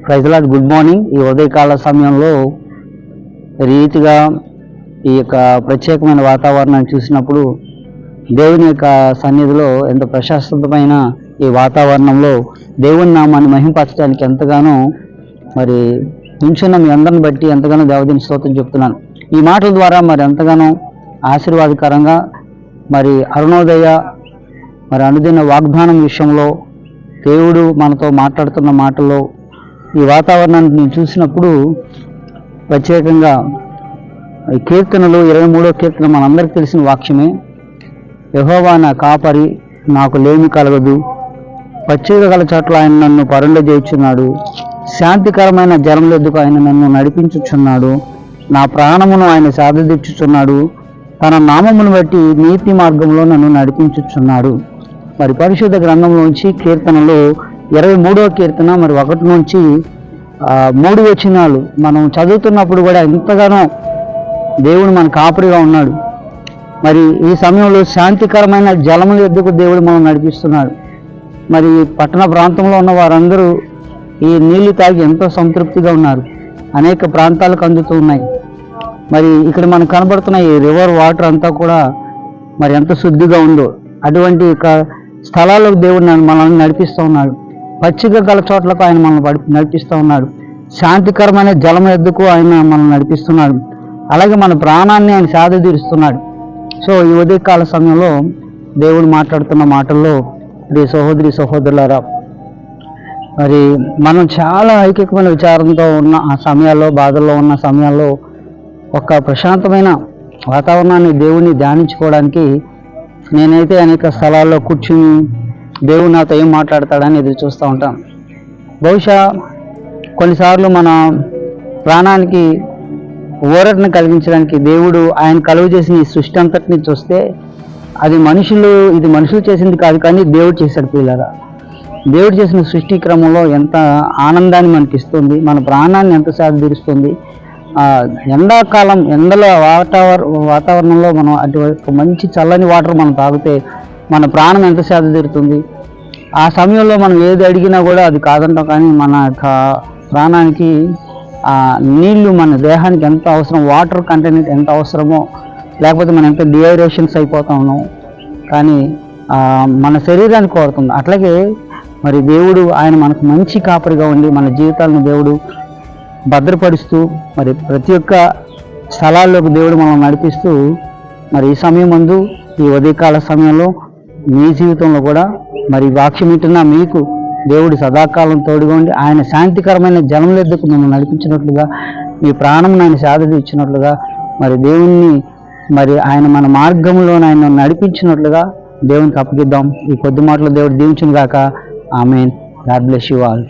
Praise lord. Good morning. ఈ ఉదయకాల సమయంలో రీతిగా ఈ యొక్క ప్రత్యేకమైన వాతావరణాన్ని చూసినప్పుడు దేవుని యొక్క సన్నిధిలో ఎంత ప్రశాంతమైన ఈ వాతావరణంలో దేవుని నామాన్ని మహింపరచడానికి ఎంతగానో మరి నించున్న మీ అందరిని బట్టి ఎంతగానో దేవదేవుని స్తోత్రం చెప్తున్నాను. ఈ మాటల ద్వారా మరి ఎంతగానో ఆశీర్వాదకరంగా మరి అరుణోదయ మరి అనుదిన వాగ్దానం విషయంలో దేవుడు మనతో మాట్లాడుతున్న మాటల్లో ఈ వాతావరణాన్ని నేను చూసినప్పుడు ప్రత్యేకంగా ఈ కీర్తనలు 23వ కీర్తన మనందరికీ తెలిసిన వాక్యమే. యెహోవా నా కాపరి, నాకు లేమి కలగదు. పచ్చిక గల చోట్ల ఆయన నన్ను పరుండజేయుచున్నాడు. శాంతికరమైన జలములెద్దుకు ఆయన నన్ను నడిపించుచున్నాడు. నా ప్రాణమును ఆయన సాధదీర్చుచున్నాడు. తన నామమును బట్టి నీతి మార్గంలో నన్ను నడిపించుచున్నాడు. మరి పరిశుద్ధ గ్రంథంలోంచి కీర్తనలో 23వ కీర్తన మరి 1 నుంచి 3 వచనాలు మనం చదువుతున్నప్పుడు కూడా ఎంతగానో దేవుడు మన కాపరిగా ఉన్నాడు. మరి ఈ సమయంలో శాంతికరమైన జలముల ఎద్దుకు దేవుడు మనం నడిపిస్తున్నాడు. మరి పట్టణ ప్రాంతంలో ఉన్న వారందరూ ఈ నీళ్లు తాగి ఎంతో సంతృప్తిగా ఉన్నారు. అనేక ప్రాంతాలకు అందుతూ ఉన్నాయి. మరి ఇక్కడ మనకు కనబడుతున్న ఈ రివర్ వాటర్ అంతా కూడా మరి ఎంత శుద్ధిగా ఉందో అటువంటి స్థలాలకు దేవుడు మనల్ని నడిపిస్తూ ఉన్నాడు. పచ్చిక గల చోట్లకు ఆయన మనల్ని నడిపిస్తూ ఉన్నాడు. శాంతికరమైన జలం ఎద్దుకు ఆయన మనల్ని నడిపిస్తున్నాడు. అలాగే మన ప్రాణాన్ని ఆయన సాధతీరుస్తున్నాడు. సో ఈ ఉదయకాల సమయంలో దేవుడు మాట్లాడుతున్న మాటల్లో ప్రియ సహోదరి సహోదరులారా, మరి మనం చాలా ఐక్యమైన విచారంతో ఉన్న ఆ సమయాల్లో, బాధల్లో ఉన్న సమయాల్లో ఒక ప్రశాంతమైన వాతావరణాన్ని దేవుణ్ణి ధ్యానించుకోవడానికి నేనైతే అనేక స్థలాల్లో కూర్చుని దేవుడు నాతో ఏం మాట్లాడతాడని ఎదురు చూస్తూ ఉంటాను. బహుశా కొన్నిసార్లు మన ప్రాణానికి ఊరటను కలిగించడానికి దేవుడు ఆయన కలుగు చేసిన ఈ సృష్టి అంతటిని చూస్తే ఇది మనుషులు చేసింది కాదు, కానీ దేవుడు చేశాడు. పిల్లరా, దేవుడు చేసిన సృష్టి క్రమంలో ఎంత ఆనందాన్ని మనకి ఇస్తుంది, మన ప్రాణాన్ని ఎంత సాధతీరుస్తుంది. ఎండాకాలం ఎండల వాతావరణంలో మనం అటువంటి మంచి చల్లని వాటర్ మనం తాగితే మన ప్రాణం ఎంత సాధతీరుతుంది. ఆ సమయంలో మనం ఏది అడిగినా కూడా అది కాదంటాం, కానీ మన యొక్క ప్రాణానికి నీళ్లు మన దేహానికి ఎంత అవసరం, వాటర్ కంటెంట్ ఎంత అవసరమో, లేకపోతే మనం ఎంత డిహైడ్రేషన్స్ అయిపోతా ఉన్నాం, కానీ మన శరీరాన్ని కోరుతుంది. అట్లాగే మరి దేవుడు ఆయన మనకు మంచి కాపరిగా ఉండి మన జీవితాలను దేవుడు భద్రపరుస్తూ మరి ప్రతి ఒక్క స్థలాల్లోకి దేవుడు మనల్ని నడిపిస్తూ మరి ఈ సమయం ముందు ఈ ఉదయకాల సమయంలో మీ జీవితంలో కూడా మరి వాక్యం వింటున్న మీకు దేవుడు సదాకాలం తోడుగా ఉండి ఆయన శాంతికరమైన జలములెద్దుకు మిమ్మల్ని నడిపించినట్లుగా, మీ ప్రాణం ఆయన సాధన ఇచ్చినట్లుగా, మరి దేవుణ్ణి మరి ఆయన మన మార్గంలో ఆయన నడిపించినట్లుగా దేవునికి అప్పగిద్దాం. ఈ కొద్ది మాటలు దేవుడు దీవించును గాక. ఆమేన్. God bless you all.